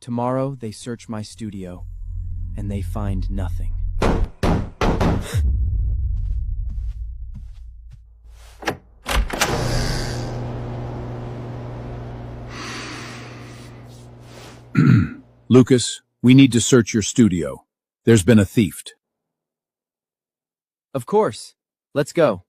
Tomorrow, they search my studio, and they find nothing. Lucas, we need to search your studio. There's been a thief. Of course. Let's go.